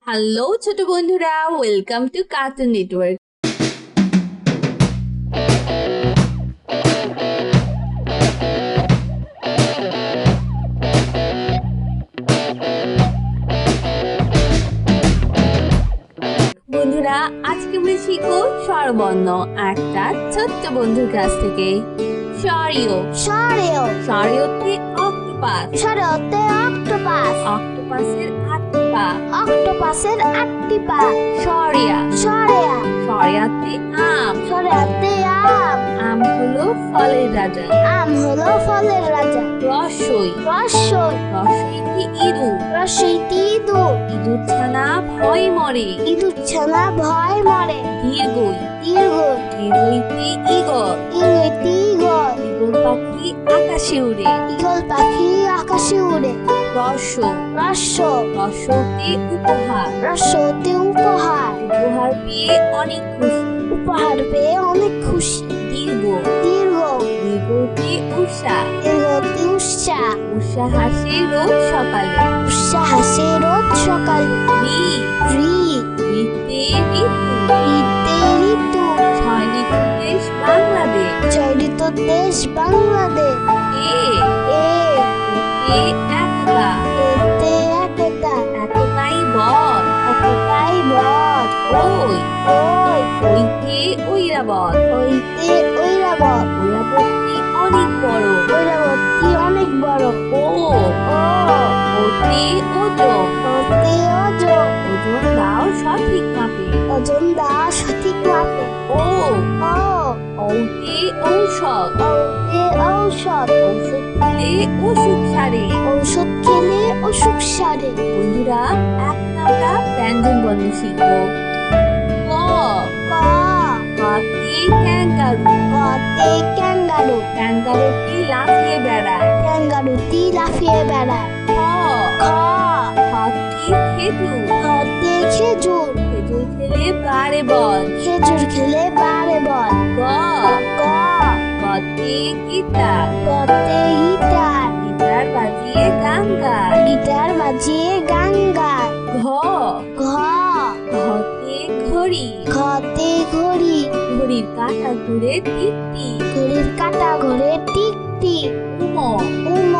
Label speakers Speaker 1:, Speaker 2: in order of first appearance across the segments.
Speaker 1: Hello ছোট বন্ধুরা, welcome to cartoon network. বন্ধুরা, আজকে আমরা শিখবো স্বরবর্ণ একটা ছোট্ট বন্ধুর কাছ থেকে। সরিও সরিওতে অক্টোপাস,
Speaker 2: সরিওতে অক্টোপাস,
Speaker 1: অক্টোপাসের 8টি পা।
Speaker 2: অক্টোপাসের 8টি পা।
Speaker 1: সরিয়া
Speaker 2: সরিয়া
Speaker 1: সরিয়াতে আম,
Speaker 2: সরিয়াতে আম,
Speaker 1: আম হলো ফলের রাজা।
Speaker 2: আম হলো ফলের রাজা।
Speaker 1: রসই
Speaker 2: রসই
Speaker 1: রসইতে ইঁদুর,
Speaker 2: রসইতে ইঁদুর,
Speaker 1: ইঁদুর ছানা ভয় মরে।
Speaker 2: ইঁদুর ছানা ভয় মরে।
Speaker 1: দীর্ঘই
Speaker 2: দীর্ঘই
Speaker 1: দীর্ঘইতে ইগল,
Speaker 2: ইংরেতে ইগল,
Speaker 1: ইগল পাখি আকাশে উড়ে।
Speaker 2: ইগল পাখি আকাশে উড়ে।
Speaker 1: রস
Speaker 2: রস
Speaker 1: রসতে উপহার,
Speaker 2: রসতে উপহার,
Speaker 1: উপহার পেয়ে অনেক খুশি।
Speaker 2: উপহার পেয়ে অনেক খুশি।
Speaker 1: দীর্ঘ
Speaker 2: দীর্ঘ
Speaker 1: দীর্ঘতে উষা,
Speaker 2: দীর্ঘতে উৎসাহ,
Speaker 1: উষা হাসে রোজ সকালে।
Speaker 2: উৎসাহ হাসে রোজ সকালে।
Speaker 1: রি
Speaker 2: ঋ
Speaker 1: রিতে ঋতু,
Speaker 2: ঋতে ঋতু,
Speaker 1: 6 ঋতু দেশ বাংলাদেশ।
Speaker 2: 6 ঋতুর দেশ বাংলাদেশ।
Speaker 1: এ
Speaker 2: এ
Speaker 1: এতে একতা,
Speaker 2: এতে একতা,
Speaker 1: একতাই বল।
Speaker 2: একতাই বল।
Speaker 1: ওই
Speaker 2: ওই
Speaker 1: ওইতে ঐরাবত,
Speaker 2: হইতে ঐরাবত,
Speaker 1: ঐরাবতী অনেক বড়।
Speaker 2: ঐরাবতী অনেক বড়।
Speaker 1: ও
Speaker 2: ও
Speaker 1: ওতে ওজন,
Speaker 2: ওতে ওজন,
Speaker 1: ওজন দাও সঠিক মাপে।
Speaker 2: ওজন দাও সঠিক মাপে।
Speaker 1: ও
Speaker 2: ও
Speaker 1: ওতে ঔষধ,
Speaker 2: ওতে ঔষধ,
Speaker 1: ঔষধ খেলে অসুখ সারে।
Speaker 2: ঔষধ খেলে অসুখ সারে।
Speaker 1: বন্ধুরা, এখন আমরা ব্যঞ্জন বর্ণ শিখবো। ক
Speaker 2: ক
Speaker 1: কাকে ক্যাঙ্গারু,
Speaker 2: কতে ক্যাঙ্গারু,
Speaker 1: ক্যাঙ্গারুটি লাফিয়ে বেড়ায়।
Speaker 2: ক্যাঙ্গারুটি লাফিয়ে বেড়ায়।
Speaker 1: খ
Speaker 2: খ
Speaker 1: হাতি খেজুর,
Speaker 2: খতে খেজুর,
Speaker 1: খেজুর খেলে বাড়ে বল।
Speaker 2: খেজুর খেলে বাড়ে বল।
Speaker 1: গ
Speaker 2: ক
Speaker 1: গতে গিটার,
Speaker 2: কতে গিটার,
Speaker 1: গিটার বাজিয়ে গান গায়।
Speaker 2: গিটার বাজিয়ে গান গায়।
Speaker 1: ঘ
Speaker 2: ঘ
Speaker 1: ঘতে ঘড়ি,
Speaker 2: ঘতে ঘড়ি,
Speaker 1: ঘড়ির কাঁটা ঘুরে টিকটি।
Speaker 2: ঘড়ির কাঁটা ঘোরে টিকটি।
Speaker 1: উম
Speaker 2: উম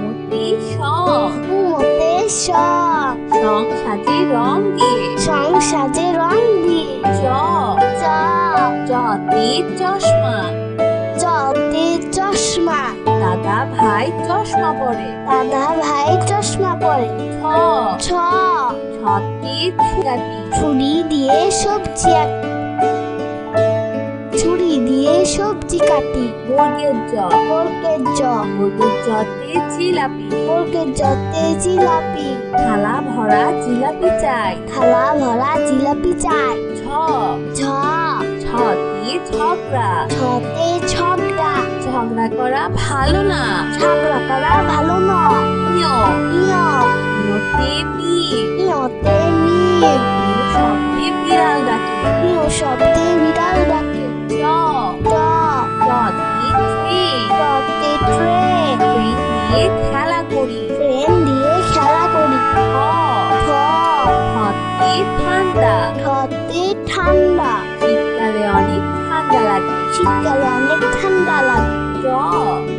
Speaker 1: উমতে শং,
Speaker 2: উমতে সং,
Speaker 1: শং সাজে রং দিয়ে।
Speaker 2: সং সাজে রং দিয়ে।
Speaker 1: চ
Speaker 2: চ
Speaker 1: চতে চশমা,
Speaker 2: চতে চশমা,
Speaker 1: দাদা ভাই চশমা পরে।
Speaker 2: দাদা ভাই চশমা পরে।
Speaker 1: ছ
Speaker 2: ছ
Speaker 1: ছতে ছুরাটি,
Speaker 2: ছুরি দিয়ে সবজি ছুরি দিয়ে সবজি কাটি।
Speaker 1: বর্গের জ
Speaker 2: বর্গের জ,
Speaker 1: বর্গের জতে জিলাপি,
Speaker 2: বর্গের জতে জিলাপি,
Speaker 1: থালা ভরা জিলাপি চাই।
Speaker 2: থালা ভরা জিলাপি চাই।
Speaker 1: ছ
Speaker 2: ঝ
Speaker 1: ছতে ঝগড়া,
Speaker 2: ছতে ঝগড়া,
Speaker 1: ঝগড়া করা ভালো না।
Speaker 2: ঝগড়া করা ভালো না।
Speaker 1: নিয়
Speaker 2: ইয়
Speaker 1: নিয়তে মিল,
Speaker 2: ইয়তে মিল,
Speaker 1: নিয় শব্দে বিড়াল ডাকে।
Speaker 2: ইয় শব্দে বিড়াল ডাকে।
Speaker 1: চ
Speaker 2: ট
Speaker 1: চতে ট্রেন,
Speaker 2: টতে ট্রেন,
Speaker 1: ট্রেন দিয়ে খেলা করি।
Speaker 2: ট্রেন দিয়ে খেলা করি।
Speaker 1: ঠ
Speaker 2: ঠ
Speaker 1: ঠতে ঠান্ডা,
Speaker 2: ঠতে ঠান্ডা,
Speaker 1: শীতকালে অনেক ঠান্ডা লাগে।
Speaker 2: শীতকালে অনেক ঠান্ডা লাগে।
Speaker 1: ড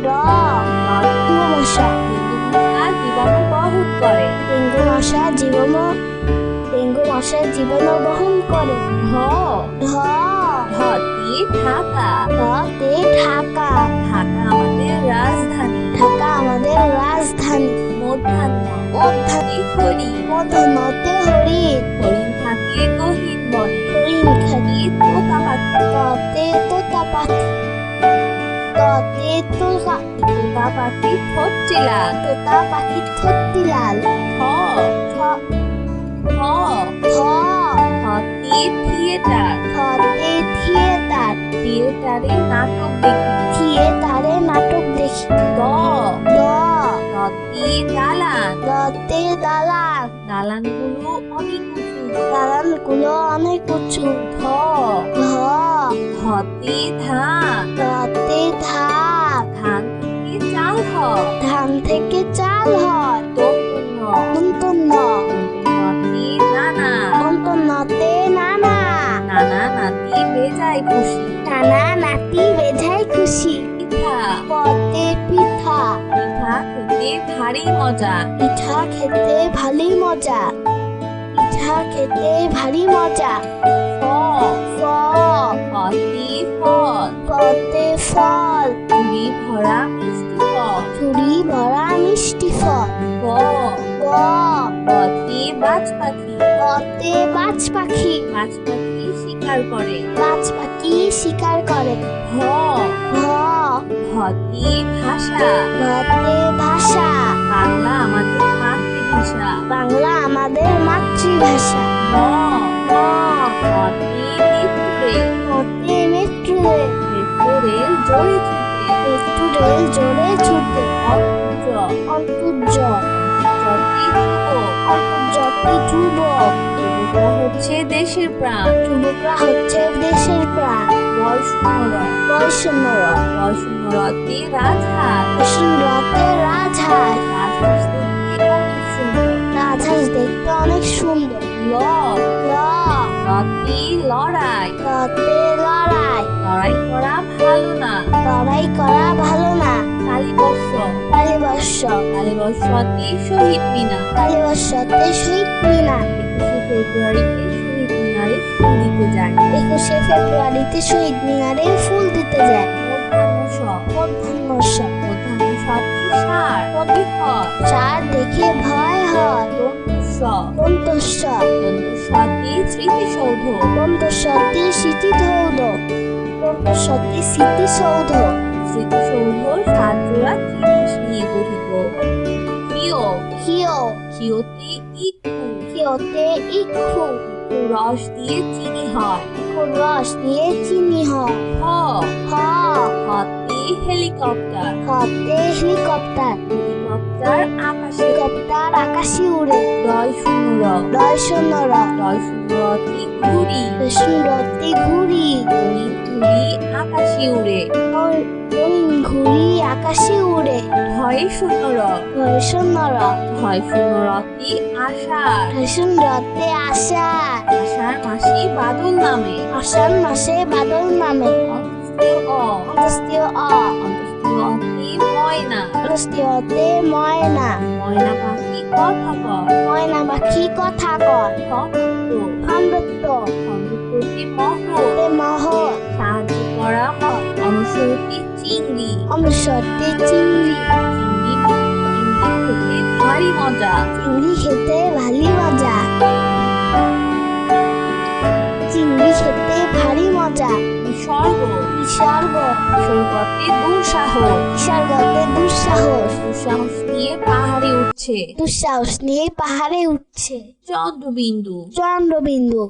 Speaker 2: ড ডেঙ্গু মশা,
Speaker 1: মশা জীবাণু বহন করে।
Speaker 2: ডেঙ্গু মশা ডেঙ্গু মশার জীবাণু বহন করে।
Speaker 1: ঢ
Speaker 2: ঢ
Speaker 1: ঢতে ঢাকা,
Speaker 2: ঢতে ঢাকা,
Speaker 1: ঢাকা আমাদের রাজধানী।
Speaker 2: ঢাকা আমাদের রাজধানী।
Speaker 1: মধ্যাহ্ন মধ্যাহ্নে হরি,
Speaker 2: মধ্যাহ্নতে হরিণ,
Speaker 1: হরিণ থাকে গহীন বনে।
Speaker 2: হরিণ খালি।
Speaker 1: তোতা পাখি,
Speaker 2: ততে তোতা পাখি, ততে
Speaker 1: তোতা পাখি ঠোঁট চেলা।
Speaker 2: তোতা পাখির ঠোঁটটি লাল।
Speaker 1: ঠ
Speaker 2: ঠ
Speaker 1: ঠ
Speaker 2: থ
Speaker 1: থতে থিয়েটার,
Speaker 2: থতে থিয়েটার,
Speaker 1: থিয়েটারে নাটক দেখি।
Speaker 2: থিয়েটারে নাটক দেখি।
Speaker 1: দ
Speaker 2: দ
Speaker 1: দতে দালান,
Speaker 2: দতে দালান,
Speaker 1: দালানগুলো অনেক উঁচু।
Speaker 2: দালানগুলো অনেক উঁচু।
Speaker 1: ধ
Speaker 2: ধ
Speaker 1: ধতে ধান,
Speaker 2: ধতে ধান,
Speaker 1: ধান থেকে চাল হয়।
Speaker 2: ধান থেকে চাল হয়।
Speaker 1: দন্তন্য
Speaker 2: দন্তন্য
Speaker 1: দন্তন্যতে নানা, বেজায় খুশি।
Speaker 2: নানা নাতি বেজায় খুশি।
Speaker 1: পিঠা,
Speaker 2: পতে পিঠা।
Speaker 1: পিঠা খেতে ভারী মজা।
Speaker 2: পিঠা খেতে ভারী মজা। পিঠা খেতে ভারী মজা।
Speaker 1: ফ,
Speaker 2: ফতে
Speaker 1: ফল,
Speaker 2: ফল।
Speaker 1: ঝুড়ি ভরা মিষ্টি ফল।
Speaker 2: ঝুড়ি ভরা মিষ্টি ফল।
Speaker 1: ব,
Speaker 2: ব,
Speaker 1: বতে বাজ পাখি।
Speaker 2: বতে বাজ পাখি।
Speaker 1: বাজ পাখি শিকার করে।
Speaker 2: বাজ পাখি শিকার করে।
Speaker 1: ভ,
Speaker 2: ভ,
Speaker 1: ভতে ভাষা।
Speaker 2: ভতে ভাষা।
Speaker 1: বাংলা আমাদের মাতৃভাষা।
Speaker 2: বাংলা আমাদের মাতৃভাষা।
Speaker 1: ম,
Speaker 2: ম,
Speaker 1: মতে মেট্রো রেল।
Speaker 2: মতে মেট্রো রেল।
Speaker 1: মেট্রো রেল জোরে ছুটে।
Speaker 2: মেট্রো রেল জোরে ছুটে।
Speaker 1: অন্তর্জ,
Speaker 2: অন্তর্জ,
Speaker 1: জটি ধ্রুব।
Speaker 2: অন্তর্জাতি যুবক।
Speaker 1: যুবকরা হচ্ছে দেশের প্রাণ।
Speaker 2: যুবকরা হচ্ছে দেশের প্রাণ।
Speaker 1: বয়সূন্যর,
Speaker 2: বয়সন্নরা।
Speaker 1: বয়সূন্যরতে রাজহাঁস।
Speaker 2: বসুন্ধরাতে রাজহাঁস।
Speaker 1: রাজহাঁস দেখতে অনেক সুন্দর।
Speaker 2: রাজহাঁস দেখতে অনেক সুন্দর।
Speaker 1: ল,
Speaker 2: ল,
Speaker 1: লতে লড়াই।
Speaker 2: লতে লড়াই।
Speaker 1: লড়াই করা ভালো না।
Speaker 2: লড়াই করা ভালো না।
Speaker 1: কালীবর্ষ,
Speaker 2: কালীবর্ষ।
Speaker 1: কালীবর্ষতে শহীদ মিনার।
Speaker 2: কালীবর্ষতে শহীদ মিনার।
Speaker 1: 21শে ফেব্রুয়ারিতে শহীদ মিনারে ফুল দিতে যায়।
Speaker 2: 21শে ফেব্রুয়ারিতে শহীদ মিনারে ফুল দিতে যায়।
Speaker 1: মধ্যাহ্ন স,
Speaker 2: মধ্যাহ্ন স।
Speaker 1: মধ্যাহ্ন সতে ষাঁড়। তবে হয়।
Speaker 2: ষাঁড় দেখে ভয় হয়।
Speaker 1: দন্তস্ব,
Speaker 2: দন্তস্ব।
Speaker 1: দন্তস্বতে স্মৃতিসৌধ।
Speaker 2: দন্তস্বতে স্মৃতিসৌধ। দন্তস্বতে স্মৃতিসৌধ।
Speaker 1: স্মৃতিসৌধ 7 জোড়া ত্রিভুজ নিয়ে গঠিত। ক্ষীয়,
Speaker 2: ক্ষীয়।
Speaker 1: ক্ষীয়তে ইক্ষু।
Speaker 2: ক্ষীয়তে ইক্ষু।
Speaker 1: রস দিয়ে চিনি হয়।
Speaker 2: রস দিয়ে চিনি হয়।
Speaker 1: হ,
Speaker 2: হ,
Speaker 1: হতে হেলিকপ্টার।
Speaker 2: হতে হেলিকপ্টার।
Speaker 1: হেলিকপ্টার আকাশে।
Speaker 2: হেলিকপ্টার আকাশে উড়ে।
Speaker 1: ডয় শূন্য র,
Speaker 2: ডয় শূন্যর।
Speaker 1: ডয় শূন্য রতে ঘুড়ি।
Speaker 2: সুন্দরতে ঘুড়ি।
Speaker 1: রঙিন ঘুড়ি আকাশে উড়ে।
Speaker 2: রঙিন ঘুড়ি আকাশে উড়ে।
Speaker 1: ঢয় শূন্য র,
Speaker 2: ডয় শূন্যর।
Speaker 1: ঢয় শূন্য রতে আষাঢ়।
Speaker 2: সুন্দরতে আষাঢ়।
Speaker 1: আষাঢ় মাসে বাদল নামে।
Speaker 2: আষাঢ় মাসে বাদল নামে।
Speaker 1: অন্তস্তীয় অ,
Speaker 2: অন্তস্তীয় অ।
Speaker 1: অন্তস্তীয় অতে ময়না।
Speaker 2: অন্তস্তীয়তে ময়না।
Speaker 1: ময়না পাখি কথা কয়।
Speaker 2: ময়না পাখি কথা কয়।
Speaker 1: খন্ড,
Speaker 2: খণ্ডত্ব।
Speaker 1: খণ্ডত্বতে মহল।
Speaker 2: তে মহল।
Speaker 1: সাহায্য করা হয়। অনুসরতে চিংড়ি।
Speaker 2: অনুসরতে চিংড়ি।
Speaker 1: চিংড়ি খেতে ভারী মজা।
Speaker 2: চিংড়ি খেতে ভারী মজা। চিংড়ি খেতে ভারী মজা।
Speaker 1: বিসর্গ,
Speaker 2: বিসর্গ।
Speaker 1: বিসর্গতে দুঃসাহস।
Speaker 2: বিসর্গতে দুঃসাহস।
Speaker 1: দুঃসাহস নিয়ে পাহাড়ে উঠছে।
Speaker 2: দুঃসাহস নিয়ে পাহাড়ে উঠছে।
Speaker 1: চন্দ্রবিন্দু,
Speaker 2: চন্দ্রবিন্দু।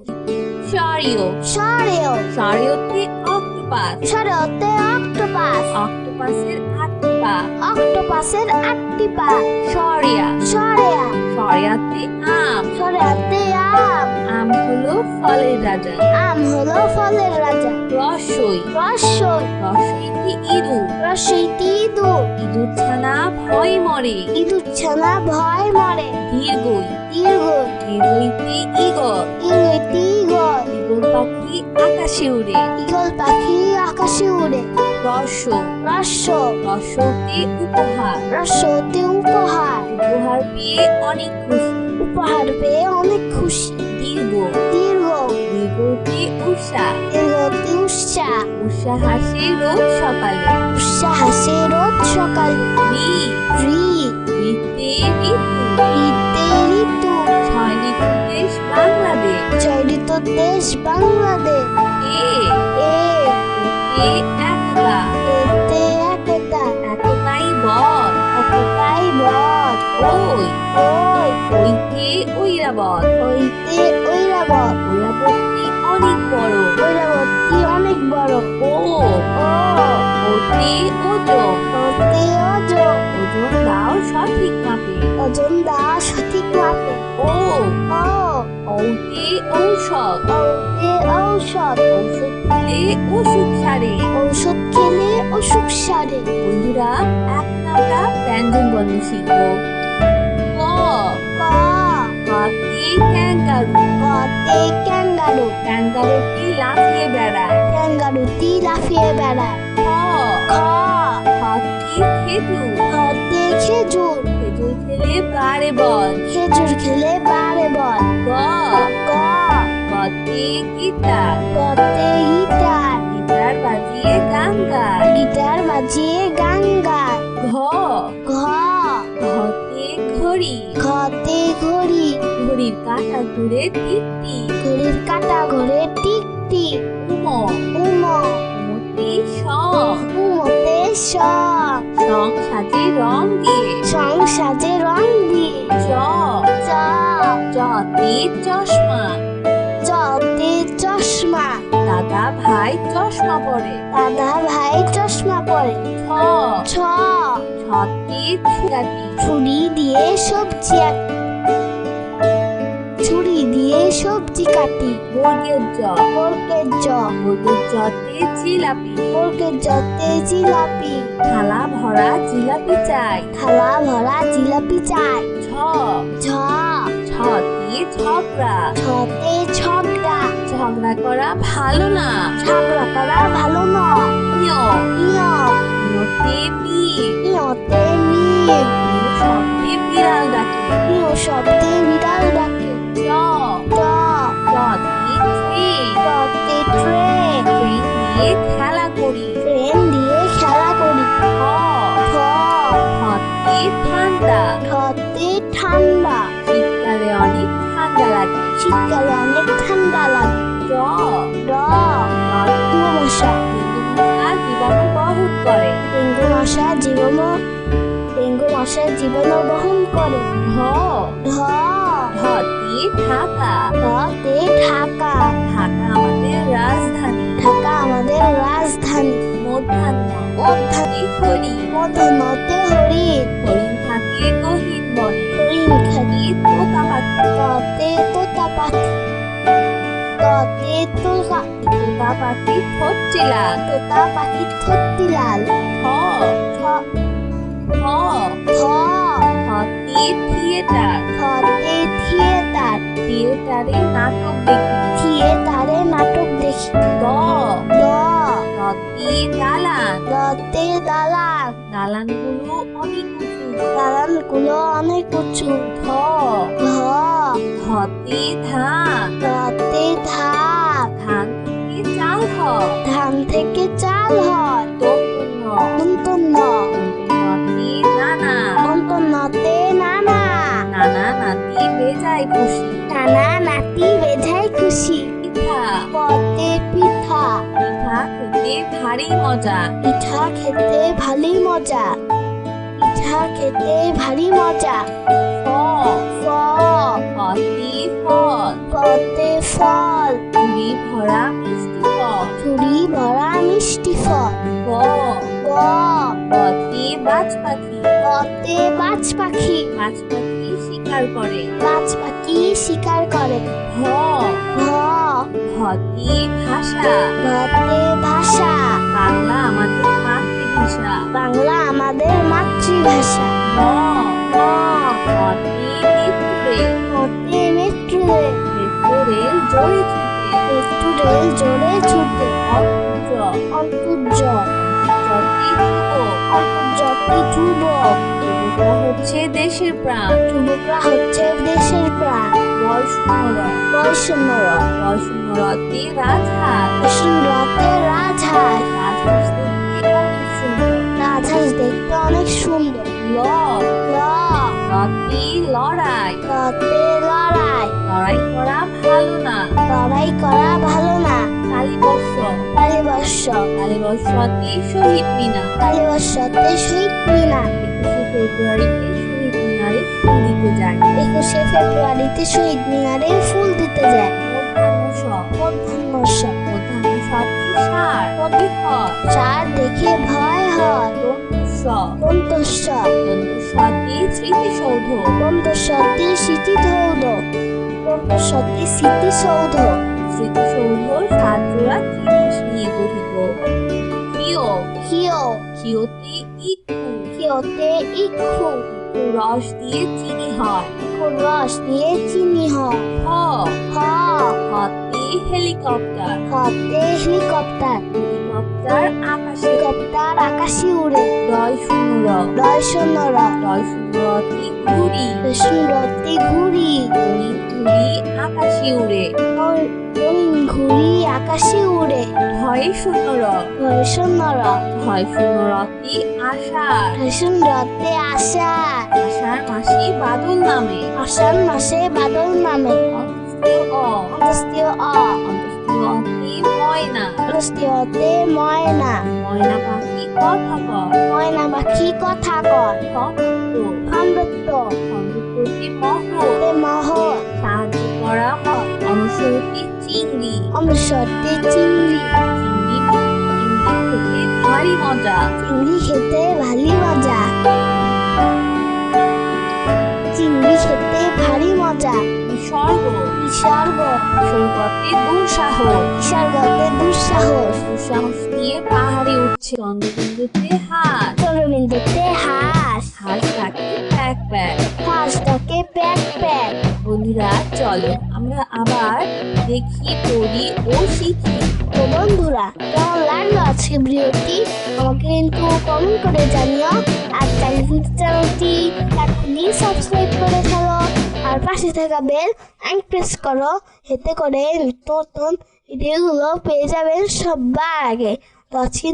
Speaker 1: সরিয়,
Speaker 2: সরেও।
Speaker 1: সরিয়তে অক্টোপাস।
Speaker 2: সরেওতে অক্টোপাস।
Speaker 1: অক্টোপাসের 8টি পা।
Speaker 2: অক্টোপাসের 8টি পা।
Speaker 1: সরিয়া,
Speaker 2: সরেয়া।
Speaker 1: সরিয়াতে আম।
Speaker 2: সরেয়াতে আম।
Speaker 1: আম হলো ফলের রাজা।
Speaker 2: আম হলো ফলের রাজা।
Speaker 1: রসই,
Speaker 2: রসই।
Speaker 1: রসইতে ইঁদুর।
Speaker 2: রসইতে ইঁদুর।
Speaker 1: ইঁদুর ছানা ভয় মরে।
Speaker 2: ইঁদুর ছানা ভয় মরে।
Speaker 1: দীর্ঘই,
Speaker 2: দীর্ঘই।
Speaker 1: দীর্ঘইতে ইগল।
Speaker 2: ইংরেজি ইগল।
Speaker 1: ইগল পাখি আকাশে উড়ে।
Speaker 2: ইগল পাখি আকাশে উড়ে।
Speaker 1: রস,
Speaker 2: রস্য।
Speaker 1: রসতে উপহার।
Speaker 2: রস্যতে উপহার।
Speaker 1: উপহার পেয়ে অনেক খুশি।
Speaker 2: উপহার পেয়ে অনেক খুশি।
Speaker 1: দীর্ঘ,
Speaker 2: দীর্ঘ।
Speaker 1: দীর্ঘতে উষা।
Speaker 2: দীর্ঘতে উৎসাহ।
Speaker 1: উষা হাসে রোজ সকালে।
Speaker 2: উৎসাহ হাসে রোজ সকালে।
Speaker 1: রি,
Speaker 2: রি।
Speaker 1: রিতে ঋতু।
Speaker 2: ঋতে ঋতু।
Speaker 1: 6 ঋতু দেশ বাংলাদেশ।
Speaker 2: 6 ঋতু দেশ বাংলাদেশ।
Speaker 1: এ,
Speaker 2: এ।
Speaker 1: একতা।
Speaker 2: এতে একতা।
Speaker 1: একতাই বল।
Speaker 2: একতাই বল।
Speaker 1: ওই,
Speaker 2: ওই।
Speaker 1: ওইতে ঐরাবত।
Speaker 2: হইতে ঐরাবত।
Speaker 1: ঐরাবতী অনেক বড়।
Speaker 2: ঐরাবতী অনেক বড়।
Speaker 1: ও,
Speaker 2: ও।
Speaker 1: ওতে ওজন।
Speaker 2: ওতে ওজন।
Speaker 1: ওজন দাও সঠিক মাপে।
Speaker 2: ওজন দাও সঠিক মাপে।
Speaker 1: ও,
Speaker 2: ও।
Speaker 1: ওতে ঔষধ।
Speaker 2: ওতে ঔষধ।
Speaker 1: ঔষধ খেলে অসুখ সারে।
Speaker 2: ঔষধ খেলে অসুখ সারে।
Speaker 1: বন্ধুরা, এখন আমরা ব্যঞ্জন বর্ণ শিখব। ক,
Speaker 2: ক।
Speaker 1: হাতে ক্যাঙ্গারু।
Speaker 2: কতে ক্যাঙ্গারু।
Speaker 1: ক্যাঙ্গারুটি লাফিয়ে বেড়ায়।
Speaker 2: ক্যাঙ্গারু বেড়ায়।
Speaker 1: খ
Speaker 2: খ
Speaker 1: হাতির খেজুর,
Speaker 2: হাতে খেজুর,
Speaker 1: খেজুর খেলে বারে বল।
Speaker 2: খেজুর খেলে বারে বল।
Speaker 1: গ
Speaker 2: গ
Speaker 1: গতে গিটার,
Speaker 2: গতে গিটার,
Speaker 1: গিটার বাজিয়ে গান গায়।
Speaker 2: গিটার বাজিয়ে গান গায়।
Speaker 1: ঘ
Speaker 2: ঘ
Speaker 1: ঘতে ঘড়ি,
Speaker 2: ঘতে ঘড়ি,
Speaker 1: ঘড়ির কাঁটা ঘুরে টিকটি।
Speaker 2: ঘড়ির কাঁটা ঘোরে টিকটি।
Speaker 1: উম
Speaker 2: উম
Speaker 1: উমতে সং,
Speaker 2: উমতে সং,
Speaker 1: সং সাজে রং দিয়ে।
Speaker 2: সং সাজে রং দিয়ে।
Speaker 1: চ
Speaker 2: চ
Speaker 1: চতে চশমা,
Speaker 2: চতে চশমা,
Speaker 1: দাদা ভাই চশমা পরে।
Speaker 2: দাদা ভাই চশমা পরে।
Speaker 1: ছ
Speaker 2: ছ
Speaker 1: ছতে ছুরাটি,
Speaker 2: ছুরি দিয়ে সবজি কাটি, ছুরি দিয়ে সবজি কাটি।
Speaker 1: বর্গের জ,
Speaker 2: বর্গের জ,
Speaker 1: বর্গের জতে জিলাপি,
Speaker 2: বর্গের জতে জিলাপি,
Speaker 1: থালা ভরা জিলাপি চাই।
Speaker 2: থালা ভরা জিলাপি চাই।
Speaker 1: ছ
Speaker 2: ঝ
Speaker 1: ছতে ঝগড়া,
Speaker 2: ছতে ঝগড়া,
Speaker 1: ঝগড়া করা ভালো না।
Speaker 2: ঝগড়া করা ভালো না।
Speaker 1: ইয়
Speaker 2: ইয়
Speaker 1: ইয়তে মিল,
Speaker 2: ইয়তে মিল,
Speaker 1: মিল শব্দে বিড়াল ডাকে।
Speaker 2: ইয় শব্দে বিড়াল ডাকে।
Speaker 1: ট
Speaker 2: ট
Speaker 1: টতে ট্রেন,
Speaker 2: টতে ট্রেন,
Speaker 1: ট্রেন দিয়ে খেলা করি।
Speaker 2: ট্রেন দিয়ে খেলা করি।
Speaker 1: ঠ
Speaker 2: ঠ
Speaker 1: ঠতে ঠান্ডা,
Speaker 2: ঠতে ঠান্ডা,
Speaker 1: শীতকালে অনেক ঠান্ডা লাগে।
Speaker 2: শীতকালে অনেক ঠান্ডা লাগে।
Speaker 1: ড
Speaker 2: ড ডেঙ্গু মশা,
Speaker 1: জীবাণু বহন করে।
Speaker 2: ডেঙ্গু মশা ডেঙ্গু মশা জীবাণু বহন করে।
Speaker 1: ঢ
Speaker 2: ঢ
Speaker 1: ঢতে ঢাকা,
Speaker 2: ঢতে ঢাকা,
Speaker 1: ঢাকা আমাদের রাজধানী।
Speaker 2: ঢাকা আমাদের রাজধানী।
Speaker 1: মধ্যাহ্ন মধ্যাহ্নে হরি,
Speaker 2: মধ্যাহ্নতে হরিণ,
Speaker 1: হরিণ থাকে গহীন বনে।
Speaker 2: হরিণ খালি।
Speaker 1: তোতা পাখি,
Speaker 2: ততে তোতা পাখি, ততে
Speaker 1: তোতা পাখি ঠোঁট চেলা।
Speaker 2: তোতা পাখি থত্তি লাল।
Speaker 1: ঠ
Speaker 2: ঠ
Speaker 1: ঠ
Speaker 2: থ
Speaker 1: ঠতে থিয়েটার,
Speaker 2: থতে থিয়েটার,
Speaker 1: থিয়েটারে নাটক দেখি।
Speaker 2: থিয়েটারে নাটক দেখি।
Speaker 1: দ
Speaker 2: দ
Speaker 1: দতে দালান,
Speaker 2: দতে দালান,
Speaker 1: দালানগুলো অনেক উঁচু।
Speaker 2: দালানগুলো অনেক উঁচু।
Speaker 1: ধ
Speaker 2: ধ
Speaker 1: ধতে ধান,
Speaker 2: ধতে ধান,
Speaker 1: ধান থেকে চাল হয়।
Speaker 2: ধান থেকে চাল হয়।
Speaker 1: দন্তন্য
Speaker 2: দন্তন্য
Speaker 1: দন্তন্যতে নানা,
Speaker 2: দন্তন্যতে নানা,
Speaker 1: নানা নাতি বেজায় খুশি।
Speaker 2: নানা নাতি বেজায় খুশি।
Speaker 1: পিঠা
Speaker 2: পদে পিঠা,
Speaker 1: পিঠা খেতে ভারী মজা।
Speaker 2: পিঠা খেতে ভারী মজা, পিঠা খেতে ভারী মজা।
Speaker 1: ফ
Speaker 2: ফ
Speaker 1: ফতে ফল,
Speaker 2: পদে ফল,
Speaker 1: ঝুড়ি ভরা মিষ্টি ফল।
Speaker 2: ঝুড়ি ভরা মিষ্টি ফল।
Speaker 1: গ
Speaker 2: গ
Speaker 1: গতে বাজ পাখি,
Speaker 2: গতে বাজ পাখি,
Speaker 1: বাজ পাখি শিকার করে।
Speaker 2: বাজ পাখি শিকার করে।
Speaker 1: ভ
Speaker 2: ভ
Speaker 1: ভতে ভাষা,
Speaker 2: ভতে ভাষা,
Speaker 1: বাংলা আমাদের মাতৃভাষা।
Speaker 2: বাংলা আমাদের মাতৃভাষা।
Speaker 1: ম
Speaker 2: ম
Speaker 1: মতে মেট্রো রেল,
Speaker 2: মতে মেট্রো রেল,
Speaker 1: মেট্রো রেল জোরে ছুটে।
Speaker 2: মেট্রো রেল জোরে ছুটে।
Speaker 1: অন্তর্জ
Speaker 2: অন্তর্জ
Speaker 1: যতি যুবক,
Speaker 2: অন্তর্জাতি যুবক,
Speaker 1: যুবকরা হচ্ছে দেশের প্রাণ।
Speaker 2: যুবকরা হচ্ছে দেশের প্রাণ।
Speaker 1: বয়সূন্যর,
Speaker 2: বয়সূন্যরা,
Speaker 1: বয়সূন্যরতে রাজহাঁস,
Speaker 2: বসুন্ধরাতে রাজহাঁস,
Speaker 1: রাজহাঁস দেখতে অনেক সুন্দর।
Speaker 2: রাজহাঁস দেখতে অনেক সুন্দর।
Speaker 1: ল
Speaker 2: ল
Speaker 1: লতে লড়াই,
Speaker 2: লতে লড়াই,
Speaker 1: লড়াই করা ভালো না।
Speaker 2: লড়াই করা ভালো না।
Speaker 1: কালীবর্ষ,
Speaker 2: কালীবর্ষ,
Speaker 1: কালীবর্ষতে শহীদ মিনার,
Speaker 2: কালীবর্ষতে শহীদ মিনার,
Speaker 1: 21শে ফেব্রুয়ারিতে শহীদ মিনারে ফুল দিতে যায়।
Speaker 2: 21শে ফেব্রুয়ারিতে শহীদ মিনারে ফুল দিতে যায়।
Speaker 1: মধ্যাহ্ন স,
Speaker 2: মধ্যাহ্ন স,
Speaker 1: মধ্যাহ্ন সতে সার, কবি হয়।
Speaker 2: চার দেখে ভয় হয়।
Speaker 1: দন্তস্ব,
Speaker 2: দন্তস্ব,
Speaker 1: দন্তস্বতে স্মৃতিসৌধ,
Speaker 2: দন্তস্বতে স্মৃতিসৌধ, দন্তস্বতে স্মৃতিসৌধ,
Speaker 1: স্মৃতিসৌধ সাতজোড়া জিনিস নিয়ে গঠিত। ক্ষীয়,
Speaker 2: ক্ষীয়,
Speaker 1: ক্ষীয়তে ইক্ষু,
Speaker 2: ক্ষীয়তে ইক্ষু,
Speaker 1: রস দিয়ে চিনি হয়।
Speaker 2: রস দিয়ে চিনি হয়।
Speaker 1: হ
Speaker 2: হ
Speaker 1: হতে হেলিকপ্টার,
Speaker 2: হতে হেলিকপ্টার,
Speaker 1: হেলিকপ্টার হেলিকপ্টার আকাশে
Speaker 2: হেলিকপ্টার আকাশে উড়ে
Speaker 1: ডয় শূন্য র
Speaker 2: ডয় শূন্য র
Speaker 1: ডয় শূন্য রতি ঘুড়ি
Speaker 2: রতি ঘুড়ি
Speaker 1: রঙিন ঘুড়ি আকাশে উড়ে
Speaker 2: রঙিন ঘুড়ি আকাশে উড়ে
Speaker 1: ধয় শূন্য র
Speaker 2: ধয় শূন্য র
Speaker 1: ধয় শূন্য রতি আষাঢ়
Speaker 2: ধয় শূন্য রতে আষাঢ়
Speaker 1: আষাঢ় মাসে বাদল নামে
Speaker 2: আষাঢ় মাসে বাদল নামে
Speaker 1: অন্তস্থীয় অ
Speaker 2: অন্তস্তীয় অ
Speaker 1: অন্তস্থীয় অতি ময়না
Speaker 2: অন্তস্তীয়তে ময়না
Speaker 1: ময়না পাখি কথা কয়
Speaker 2: ময়না পাখি কথা কয়
Speaker 1: খন্দ
Speaker 2: খণ্ডত্ব
Speaker 1: খন্দপ্রতি মহৎ
Speaker 2: মহৎ
Speaker 1: সাহায্য করা হয় অনুসরতি চিংড়ি
Speaker 2: অনুসরতে চিংড়ি
Speaker 1: চিংড়ি খেতে ভারী মজা
Speaker 2: চিংড়ি খেতে ভারী মজা চিংড়ি খেতে ভারী মজা
Speaker 1: বিসর্গ
Speaker 2: বিসর্গ
Speaker 1: বিসর্গতে দুঃসাহস
Speaker 2: বিসর্গতে দুঃসাহস
Speaker 1: দুঃসাহস নিয়ে পাহাড়ে উঠছে চন্দ্রবিন্দুতে হাঁস
Speaker 2: চন্দ্রবিন্দুতে হাঁস
Speaker 1: হাঁস থাকে প্যাক প্যাক
Speaker 2: হাঁসটাকে প্যাক প্যাক
Speaker 1: বন্ধুরা চলো আমরা আবার দেখি পড়ি ও শিখি
Speaker 2: তো বন্ধুরা কেমন লাগলো আজকে ভিডিওটি আমাকে কিন্তু কমেন্ট করে জানিও আর চ্যানেলটি এখনই সাবস্ক্রাইব করে ফেলো আর পাশে থাকা বেল প্রেস করো এতে করে নতুন ভিডিওগুলো পেয়ে যাবেন সবার আগে তো আজকে